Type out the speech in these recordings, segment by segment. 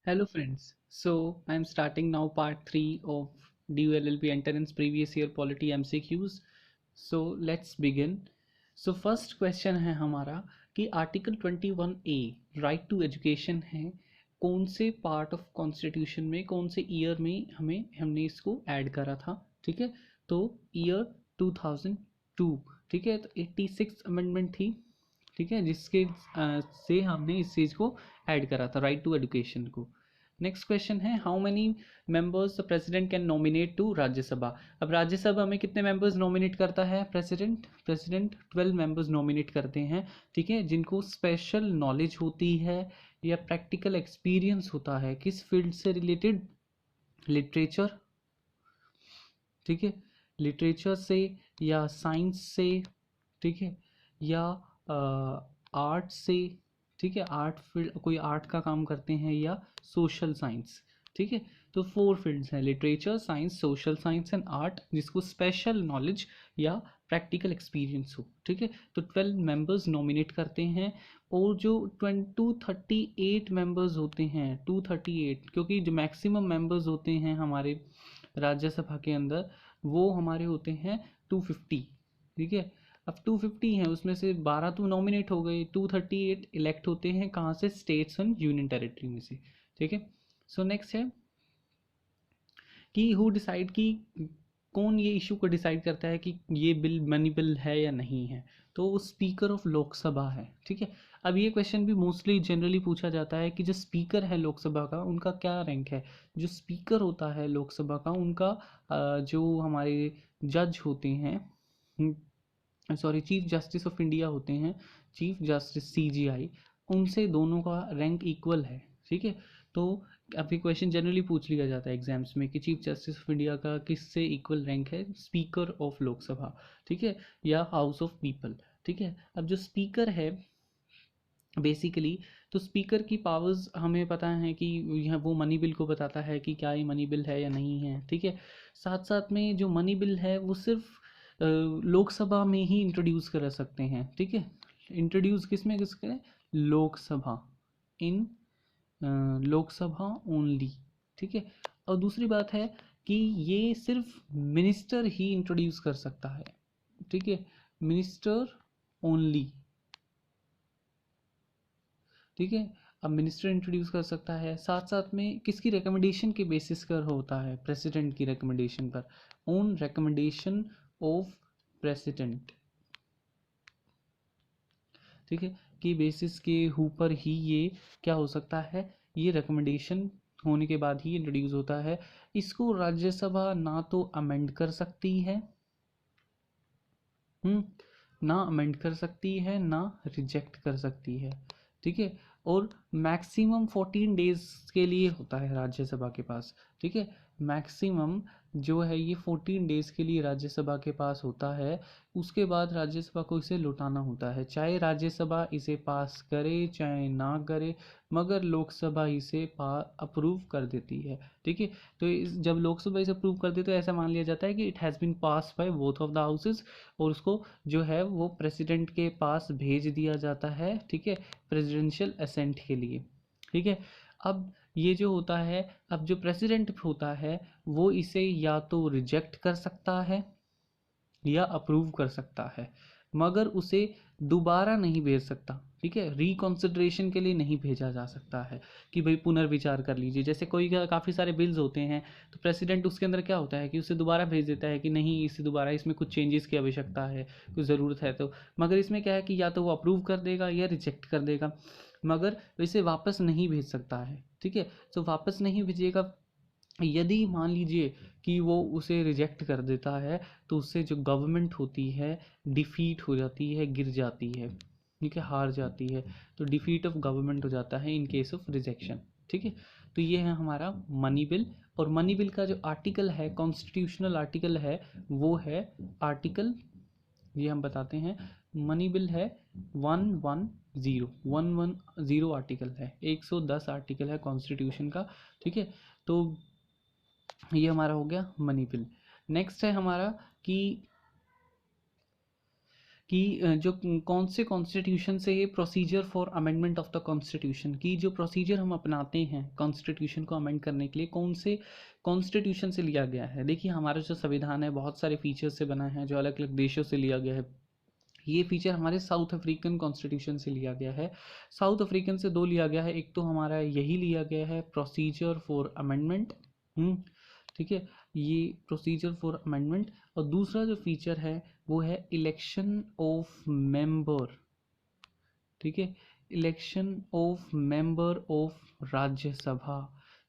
Hello friends. So I'm starting now part 3 of DU LLB entrance previous year polity MCQs. So let's begin. So first question है हमारा कि article 21A right to education है कौन से part of constitution में कौन से year में हमने इसको ऐड करा था। ठीक है, तो ईयर 2002। ठीक है, तो 86 अमेंडमेंट थी। ठीक है, जिसके से हमने इस चीज़ को ऐड करा था, राइट टू एजुकेशन को। नेक्स्ट क्वेश्चन है how many members the president can nominate to Rajya Sabha. अब राज्यसभा में कितने मेंबर्स नॉमिनेट करता है प्रेसिडेंट 12 मेंबर्स नॉमिनेट करते हैं। ठीक है, जिनको स्पेशल नॉलेज होती है या प्रैक्टिकल एक्सपीरियंस होता है किस फील्ड से रिलेटेड, लिटरेचर। ठीक है, लिटरेचर से या साइंस से। ठीक है, या आर्ट से। ठीक है, आर्ट फील्ड कोई आर्ट का काम करते हैं या सोशल साइंस। ठीक है, तो 4 फील्ड्स हैं, literature, science, social science and art, जिसको स्पेशल नॉलेज या प्रैक्टिकल एक्सपीरियंस हो। ठीक है, तो 12 मेंबर्स नॉमिनेट करते हैं। और जो 238 मेंबर्स होते हैं, 238, क्योंकि जो मैक्सिमम मेंबर्स होते हैं हमारे राज्यसभा के अंदर वो हमारे होते हैं 250। ठीक है, अब 250 हैं, उसमें से 12 तो नॉमिनेट हो गए, 238 इलेक्ट होते हैं कहाँ से, स्टेट्स एंड यूनियन टेरिटरी में से। ठीक है, सो नेक्स्ट है कि हु डिसाइड कि कौन ये इशू को डिसाइड करता है कि ये बिल मनी बिल है या नहीं है, तो वो स्पीकर ऑफ लोकसभा है। ठीक है, अब ये क्वेश्चन भी मोस्टली जनरली पूछा जाता है कि जो स्पीकर है लोकसभा का उनका क्या रैंक है। जो स्पीकर होता है लोकसभा का उनका जो हमारे जज होते हैं, sorry chief justice of India होते हैं, चीफ जस्टिस CJI, उनसे दोनों का रैंक इक्वल है। ठीक है, तो अभी क्वेश्चन जनरली पूछ लिया जाता है एग्जाम्स में कि चीफ जस्टिस ऑफ इंडिया का किससे इक्वल रैंक है, स्पीकर ऑफ लोकसभा। ठीक है, या हाउस ऑफ पीपल। ठीक है, अब जो स्पीकर है बेसिकली, तो स्पीकर की पावर्स हमें पता है कि यह वो मनी बिल को बताता है कि क्या ये मनी बिल है या नहीं है। ठीक है, साथ साथ में जो मनी बिल है वो सिर्फ लोकसभा में ही इंट्रोड्यूस कर सकते हैं। ठीक है, इंट्रोड्यूस किस करें, लोकसभा, इन लोकसभा ओनली। ठीक है, और दूसरी बात है कि ये सिर्फ मिनिस्टर ही इंट्रोड्यूस कर सकता है। ठीक है, मिनिस्टर ओनली। ठीक है, अब मिनिस्टर इंट्रोड्यूस कर सकता है, साथ साथ में किसकी रिकमेंडेशन के बेसिस पर होता है, प्रेसिडेंट की रिकमेंडेशन पर, ऑन रिकमेंडेशन ऑफ प्रेसिडेंट। ठीक है, कि बेसिस के ऊपर ही ये क्या हो सकता है, ये रिकमेंडेशन होने के बाद ही इंट्रोड्यूस होता है। इसको राज्यसभा ना तो अमेंड कर सकती है, ना अमेंड कर सकती है, ना रिजेक्ट कर सकती है। ठीक है, और मैक्सिमम 14 डेज के लिए होता है राज्यसभा के पास। ठीक है, मैक्सिमम जो है ये 14 डेज के लिए राज्यसभा के पास होता है। उसके बाद राज्यसभा को इसे लौटाना होता है, चाहे राज्यसभा इसे पास करे चाहे ना करे, मगर लोकसभा इसे अप्रूव कर देती है। ठीक है, तो जब लोकसभा इसे अप्रूव कर दे तो ऐसा मान लिया जाता है कि it has been pass by both of the houses, और उसको जो है वो प्रेसिडेंट के पास भेज दिया जाता है। ठीक है, प्रेसिडेंशियल असेंट के लिए। ठीक है, अब ये जो होता है, अब जो प्रेसिडेंट होता है वो इसे या तो रिजेक्ट कर सकता है या अप्रूव कर सकता है, मगर उसे दोबारा नहीं भेज सकता। ठीक है, रिकॉन्सिडरेशन के लिए नहीं भेजा जा सकता है कि भाई पुनर्विचार कर लीजिए। जैसे कोई काफ़ी सारे बिल्स होते हैं तो प्रेसिडेंट उसके अंदर क्या होता है कि उसे दोबारा भेज देता है कि नहीं, इसे दोबारा इसमें कुछ चेंजेस की आवश्यकता है, कुछ ज़रूरत है तो। मगर इसमें क्या है कि या तो वो अप्रूव कर देगा या रिजेक्ट कर देगा, मगर इसे वापस नहीं भेज सकता है। ठीक है, तो वापस नहीं भेजेगा। यदि मान लीजिए कि वो उसे रिजेक्ट कर देता है तो उससे जो गवर्नमेंट होती है डिफीट हो जाती है, गिर जाती है। ठीक है, हार जाती है, तो डिफीट ऑफ गवर्नमेंट हो जाता है इन केस ऑफ रिजेक्शन। ठीक है, तो ये है हमारा मनी बिल। और मनी बिल का जो आर्टिकल है, कॉन्स्टिट्यूशनल आर्टिकल है, वो है आर्टिकल, ये हम बताते हैं, मनी बिल है 110 आर्टिकल है, 110 आर्टिकल है कॉन्स्टिट्यूशन का। ठीक है, तो ये हमारा हो गया मनी बिल। नेक्स्ट है हमारा कि कि जो कौन से कॉन्स्टिट्यूशन से ये procedure for amendment of the constitution की जो प्रोसीजर हम अपनाते हैं कॉन्स्टिट्यूशन को अमेंड करने के लिए कौन से कॉन्स्टिट्यूशन से लिया गया है। देखिए हमारा जो संविधान है बहुत सारे फीचर्स से बना है जो अलग अलग देशों से लिया गया है। ये फीचर हमारे साउथ अफ्रीकन कॉन्स्टिट्यूशन से लिया गया है। साउथ अफ्रीकन से दो लिया गया है, एक तो हमारा यही लिया गया है प्रोसीजर फॉर अमेंडमेंट, ठीक है, ये प्रोसीजर फॉर अमेंडमेंट। और दूसरा जो फीचर है वो है इलेक्शन ऑफ मेंबर, ठीक है, election of member of Rajya Sabha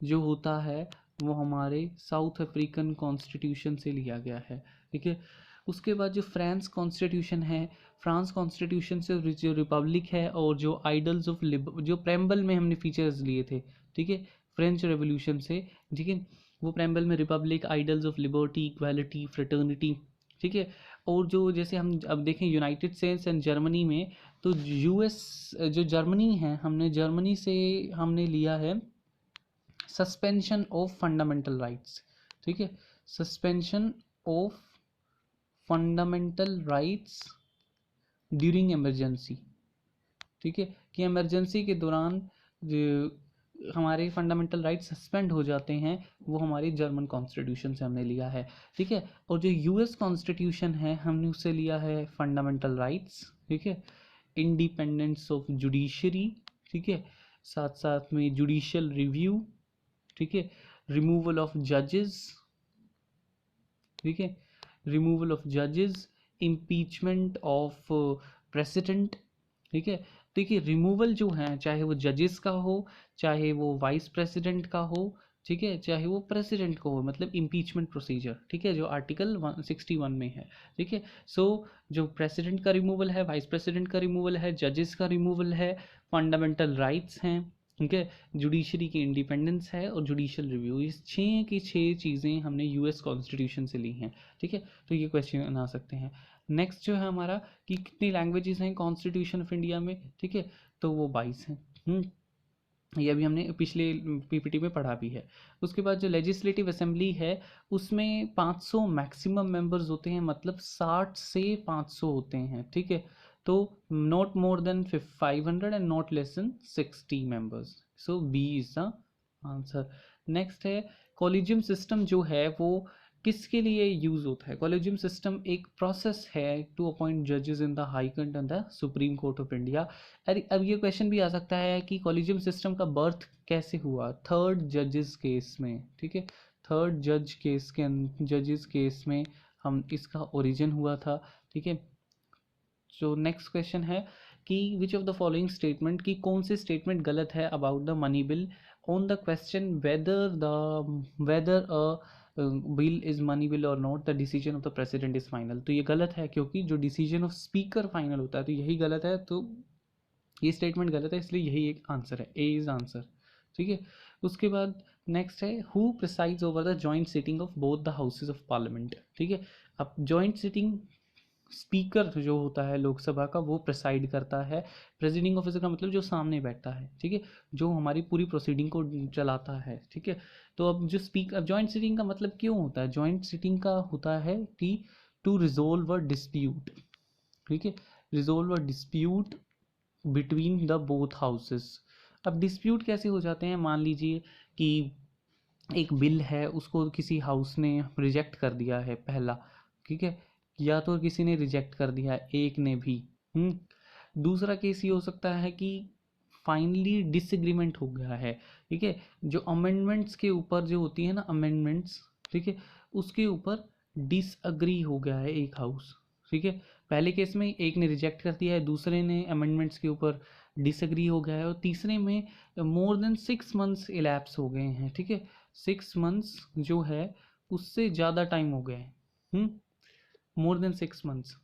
जो होता है वो हमारे साउथ अफ्रीकन कॉन्स्टिट्यूशन से लिया गया है, ठीक है। उसके बाद जो फ्रांस कॉन्स्टिट्यूशन है, फ्रांस कॉन्स्टिट्यूशन से जो रिपब्लिक है और जो आइडल्स ऑफ जो प्रेम्बल में हमने फीचर्स लिए थे, ठीक है, फ्रेंच रेवोल्यूशन से, ठीक है, वो प्रेम्बल में Republic, idols of liberty, equality, fraternity, ठीक है। और जो जैसे हम अब देखें यूनाइटेड स्टेट्स एंड जर्मनी में, तो यूएस जो जर्मनी है हमने जर्मनी से हमने लिया है सस्पेंशन ऑफ फंडामेंटल राइट्स, ठीक है, suspension of fundamental rights during emergency, ठीक है, कि इमरजेंसी के दौरान जो हमारे फंडामेंटल राइट्स सस्पेंड हो जाते हैं वो हमारी जर्मन कॉन्स्टिट्यूशन से हमने लिया है, ठीक है। और जो यूएस कॉन्स्टिट्यूशन है हमने उससे लिया है फंडामेंटल राइट्स, ठीक है, इंडिपेंडेंस ऑफ जुडिशरी, ठीक है, साथ साथ में जुडिशियल रिव्यू, ठीक है, रिमूवल ऑफ जजेस, ठीक है, रिमूवल ऑफ जजेस, इम्पीचमेंट ऑफ प्रेसिडेंट, ठीक है। देखिए रिमूवल जो है चाहे वो जजेस का हो, चाहे वो वाइस प्रेसिडेंट का हो, ठीक है, चाहे वो प्रेसिडेंट को हो, मतलब इम्पीचमेंट प्रोसीजर, ठीक है, जो आर्टिकल 161 में है, ठीक है। सो जो प्रेसिडेंट का रिमूवल है, वाइस प्रेसिडेंट का रिमूवल है, जजेस का रिमूवल है, फंडामेंटल राइट्स हैं, ठीक है, जुडिशरी की इंडिपेंडेंस है और जुडिशियल रिव्यू, इस 6 की 6 चीज़ें हमने यूएस कॉन्स्टिट्यूशन से ली हैं, ठीक है। तो ये क्वेश्चन आ सकते हैं। नेक्स्ट जो है हमारा कि कितनी लैंग्वेजेस हैं कॉन्स्टिट्यूशन ऑफ इंडिया में, ठीक है, तो वो 22 हैं। ये अभी हमने पिछले पीपीटी में पढ़ा भी है। उसके बाद जो लेजिस्लेटिव असेंबली है उसमें 500 मैक्सिमम मेंबर्स होते हैं, मतलब 60 से 500 होते हैं, ठीक है। तो not more than 500 and not less than 60 members, so B is the answer. Next है कॉलेजियम सिस्टम जो है वो किसके लिए यूज होता है। कॉलेजियम सिस्टम एक प्रोसेस है टू अपॉइंट जजेस in the high court and the supreme court of India. अरे अब ये क्वेश्चन भी आ सकता है कि कॉलेजियम सिस्टम का बर्थ कैसे हुआ, थर्ड जजेस केस में, ठीक है, थर्ड जजेस केस में हम इसका ओरिजिन हुआ था, ठीक है। सो नेक्स्ट क्वेश्चन है कि which of the following statement की कौन से स्टेटमेंट गलत है about the money bill on the question whether a bill is money bill और not, the decision of the president is final. तो ये गलत है क्योंकि जो डिसीजन ऑफ स्पीकर फाइनल होता है, तो यही गलत है, तो ये स्टेटमेंट गलत है, इसलिए यही एक आंसर है, ए इज आंसर, ठीक है। उसके बाद नेक्स्ट है who presides over the joint sitting of both the houses of parliament, ठीक है। अब जॉइंट सिटिंग स्पीकर जो होता है लोकसभा का वो प्रिसाइड करता है, प्रेसिडिंग ऑफिसर का मतलब जो सामने बैठता है, ठीक है, जो हमारी पूरी प्रोसीडिंग को चलाता है, ठीक है। तो अब जो स्पीकर, अब जॉइंट सिटिंग का मतलब क्यों होता है, जॉइंट सिटिंग का होता है कि टू रिजोल्व अ डिस्प्यूट, ठीक है, resolve a dispute between the both houses. अब डिस्प्यूट कैसे हो जाते हैं, मान लीजिए कि एक बिल है उसको किसी हाउस ने रिजेक्ट कर दिया है पहला, ठीक है, या तो किसी ने रिजेक्ट कर दिया है, एक ने भी, दूसरा केस ये हो सकता है कि फाइनली डिसएग्रीमेंट हो गया है, ठीक है, जो अमेंडमेंट्स के ऊपर जो होती है ना अमेंडमेंट्स, ठीक है, उसके ऊपर डिसअग्री हो गया है एक हाउस, ठीक है। पहले केस में एक ने रिजेक्ट कर दिया है, दूसरे ने अमेंडमेंट्स के ऊपर डिसएग्री हो गया है, और तीसरे में मोर देन 6 मंथ्स इलैप्स हो गए हैं, ठीक है, 6 मंथ्स जो है उससे ज़्यादा टाइम हो गए हैं, more than 6 months,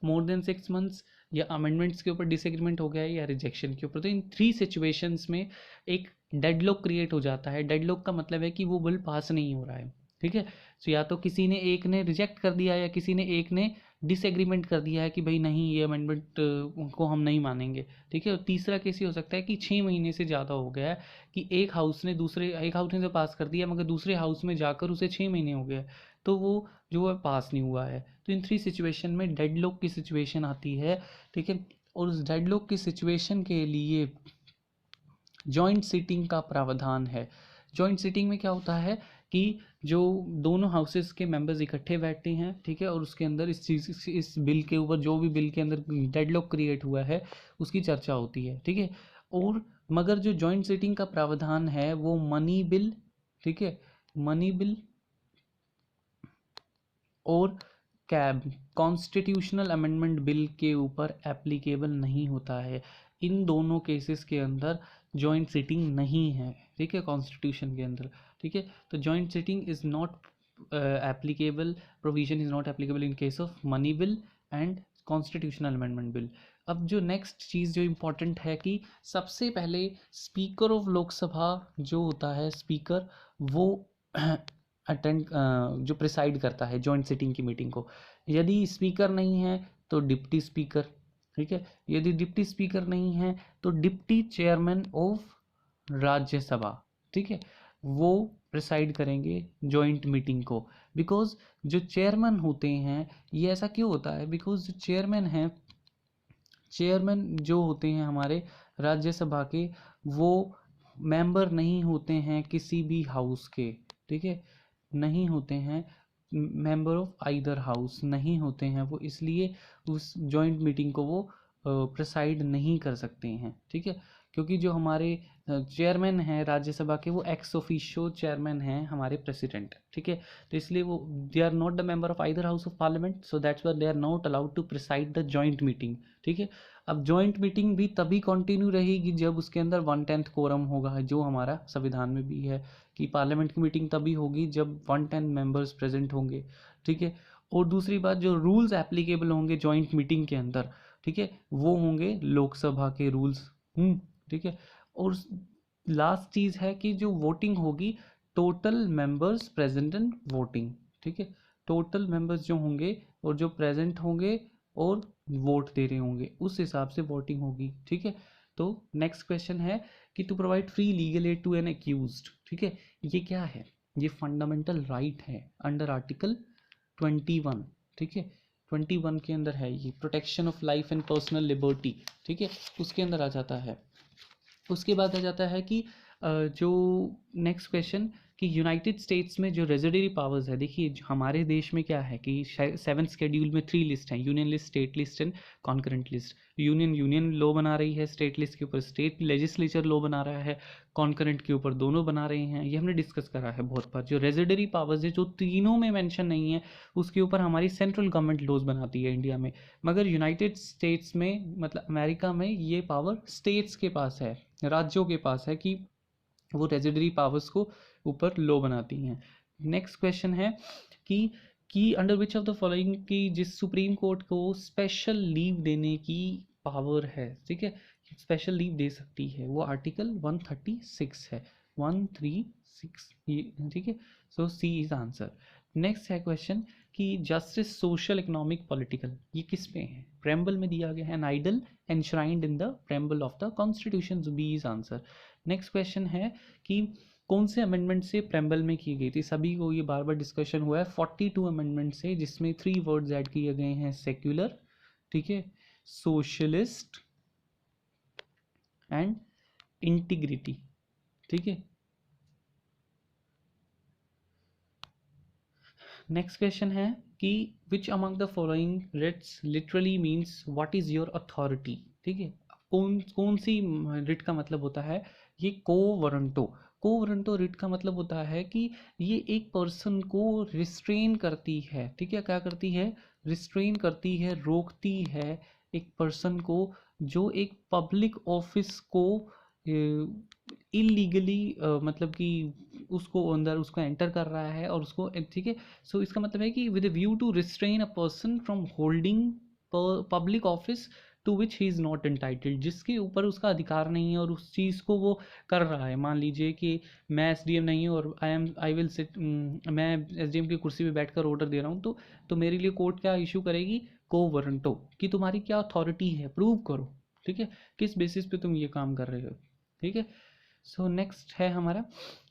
more than 6 months, या अमेंडमेंट्स के ऊपर डिसएग्रीमेंट हो गया है या रिजेक्शन के ऊपर। तो इन 3 सिचुएशंस में एक डेडलॉक क्रिएट हो जाता है। डेडलॉक का मतलब है कि वो बिल पास नहीं हो रहा है, ठीक है। तो या तो किसी ने एक ने रिजेक्ट कर दिया या किसी ने एक ने डिसएग्रीमेंट कर दिया है कि भाई नहीं ये अमेंडमेंट को हम नहीं मानेंगे, ठीक है। और तीसरा केस ये हो सकता है कि 6 महीने से ज़्यादा हो गया है कि एक हाउस ने तो पास कर दिया मगर दूसरे हाउस में जाकर उसे 6 महीने हो गए तो वो जो है पास नहीं हुआ है। तो इन 3 सिचुएशन में डेडलॉक की सिचुएशन आती है, ठीक है। और उस डेडलॉक की सिचुएशन के लिए जॉइंट सिटिंग का प्रावधान है। जॉइंट सिटिंग में क्या होता है कि जो दोनों हाउसेस के मेंबर्स इकट्ठे बैठते हैं, ठीक है, और उसके अंदर इस बिल के ऊपर जो भी बिल के अंदर डेडलॉक क्रिएट हुआ है उसकी चर्चा होती है, ठीक है। और मगर जो जॉइंट सिटिंग का प्रावधान है वो मनी बिल, ठीक है, मनी बिल और कैब कॉन्स्टिट्यूशनल अमेंडमेंट बिल के ऊपर एप्लीकेबल नहीं होता है। इन दोनों केसेस के अंदर जॉइंट सिटिंग नहीं है, ठीक है, कॉन्स्टिट्यूशन के अंदर, ठीक है। तो joint sitting is not applicable, provision is not applicable in case of money bill and constitutional amendment bill. अब जो नेक्स्ट चीज़ जो इम्पोर्टेंट है कि सबसे पहले स्पीकर ऑफ लोकसभा जो होता है, स्पीकर वो अटेंड जो प्रिसाइड करता है जॉइंट सिटिंग की मीटिंग को। यदि स्पीकर नहीं है तो डिप्टी स्पीकर, ठीक है। यदि डिप्टी स्पीकर नहीं है तो डिप्टी चेयरमैन ऑफ राज्यसभा, ठीक है, वो प्रिसाइड करेंगे जॉइंट मीटिंग को। बिकॉज जो चेयरमैन होते हैं, ये ऐसा क्यों होता है, बिकॉज जो चेयरमैन जो होते हैं हमारे राज्यसभा के, वो मेंबर नहीं होते हैं किसी भी हाउस के, ठीक है, नहीं होते हैं मेंबर ऑफ आइदर हाउस, नहीं होते हैं वो, इसलिए उस जॉइंट मीटिंग को वो प्रिसाइड नहीं कर सकते हैं, ठीक है। क्योंकि जो हमारे चेयरमैन हैं राज्यसभा के वो एक्स ऑफिशियो चेयरमैन हैं हमारे प्रेसिडेंट, ठीक है। तो इसलिए वो they are not the member of either house of parliament, so that's why they are not allowed to preside the joint meeting, ठीक है। अब जॉइंट मीटिंग भी तभी कंटिन्यू रहेगी जब उसके अंदर 1/10 कोरम होगा, जो हमारा संविधान में भी है कि पार्लियामेंट की मीटिंग तभी होगी जब 1/10 मेंबर्स प्रेजेंट होंगे, ठीक है। और दूसरी बात, जो रूल्स एप्लीकेबल होंगे जॉइंट मीटिंग के अंदर, ठीक है, वो होंगे लोकसभा के रूल्स, ठीक है। और लास्ट चीज़ है कि जो वोटिंग होगी, total members present in voting, ठीक है, टोटल मेंबर्स जो होंगे और जो प्रेजेंट होंगे और वोट दे रहे होंगे उस हिसाब से वोटिंग होगी, ठीक है। तो नेक्स्ट क्वेश्चन है कि to provide free legal aid to an accused, ठीक है, ये क्या है, ये फंडामेंटल राइट है अंडर आर्टिकल 21, ठीक है। 21 के अंदर है ये, protection of life and personal liberty, ठीक है, उसके अंदर आ जाता है। उसके बाद आ जाता है कि जो नेक्स्ट क्वेश्चन कि यूनाइटेड स्टेट्स में जो रेजिडरी पावर्स है, देखिए हमारे देश में क्या है कि 7th शेड्यूल में 3 लिस्ट हैं, union list, state list and concurrent list. Union law बना रही है स्टेट लिस्ट के ऊपर, स्टेट लेजिस्लेचर लॉ बना रहा है कॉन्करेंट के ऊपर, दोनों बना रहे हैं, ये हमने डिस्कस करा है बहुत बार। जो रेजिडरी पावर्स है जो तीनों में मेंशन नहीं है उसके ऊपर हमारी सेंट्रल गवर्नमेंट लॉज बनाती है इंडिया में, मगर यूनाइटेड स्टेट्स में मतलब अमेरिका में ये पावर स्टेट्स के पास है, राज्यों के पास है कि वो रेजिडरी पावर्स को ऊपर लॉ बनाती हैं। नेक्स्ट क्वेश्चन है कि under which of the following की जिस सुप्रीम कोर्ट को स्पेशल लीव देने की पावर है, ठीक है, स्पेशल लीव दे सकती है, वो आर्टिकल 136 है, 136 ये, ठीक है। So C is answer. Next है क्वेश्चन कि जस्टिस सोशल इकोनॉमिक पॉलिटिकल, ये किस पे है, प्रेम्बल में दिया गया है, an ideal enshrined in the preamble of the constitution, B is answer. Next question है कि कौन से अमेंडमेंट से प्रेम्बल में की गई थी, सभी को ये बार बार डिस्कशन हुआ है, 42 अमेंडमेंट से, जिसमें 3 वर्ड्स ऐड किए गए हैं, सेक्युलर, ठीक है, सोशलिस्ट एंड इंटीग्रिटी, ठीक है। नेक्स्ट क्वेश्चन है कि which among the following writs literally means what is your authority, ठीक है, कौन सी रिट का मतलब होता है, ये कोवरंटो रिट का मतलब होता है कि ये एक पर्सन को रिस्ट्रेन करती है, ठीक है, क्या करती है, रिस्ट्रेन करती है, रोकती है एक पर्सन को जो एक पब्लिक ऑफिस को इलीगली मतलब कि उसको अंदर उसको एंटर कर रहा है और उसको, ठीक है। सो इसका मतलब है कि with view to restrain a person from holding public office to which he is not entitled, जिसके ऊपर उसका अधिकार नहीं है और उस चीज़ को वो कर रहा है। मान लीजिए कि मैं एसडीएम नहीं हूँ और आई विल सिट, मैं एसडीएम की कुर्सी पे बैठकर ऑर्डर दे रहा हूँ, तो मेरे लिए कोर्ट क्या इशू करेगी, को वारंटो, कि तुम्हारी क्या अथॉरिटी है, प्रूव करो, ठीक है, किस बेसिस पे तुम ये काम कर रहे हो, ठीक है। सो नेक्स्ट है हमारा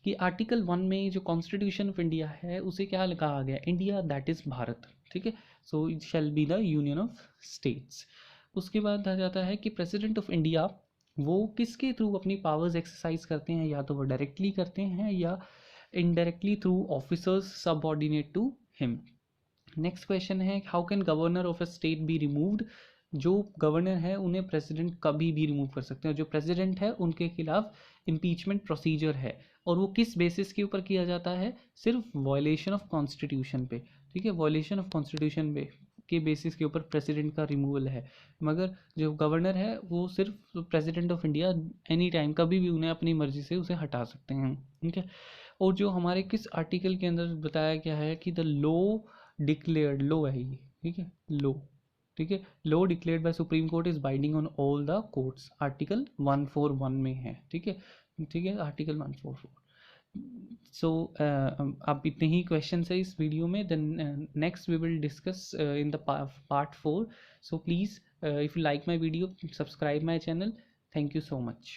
कि आर्टिकल 1 में जो कॉन्स्टिट्यूशन ऑफ इंडिया है उसे क्या कहा गया, इंडिया दैट इज़ भारत, ठीक है। So it shall be the union of states. उसके बाद आ जाता है कि प्रेसिडेंट ऑफ इंडिया वो किसके थ्रू अपनी पावर्स एक्सरसाइज करते हैं, या तो वो डायरेक्टली करते हैं या indirectly through officers subordinate to him. Next question है, how can governor of a state be removed. जो गवर्नर है उन्हें प्रेसिडेंट कभी भी रिमूव कर सकते हैं, जो प्रेसिडेंट है उनके खिलाफ इम्पीचमेंट प्रोसीजर है, और वो किस बेसिस के ऊपर किया जाता है, सिर्फ वायलेशन ऑफ कॉन्स्टिट्यूशन पे, ठीक है, वायलेशन ऑफ कॉन्स्टिट्यूशन पे के बेसिस के ऊपर प्रेसिडेंट का रिमूवल है। मगर जो गवर्नर है वो सिर्फ president of India any time कभी भी उन्हें अपनी मर्जी से उसे हटा सकते हैं, ठीक है। और जो हमारे किस आर्टिकल के अंदर बताया गया है कि द लॉ डिक्लेयर्ड, लो है ये, ठीक है, लो, ठीक है, law declared by supreme court is binding on all the courts, article 141 में है, ठीक है, ठीक है, आर्टिकल 144। सो अब इतने ही क्वेश्चन है इस वीडियो में, then next we will discuss in the part 4। So please if you like my video subscribe my channel. Thank you so much.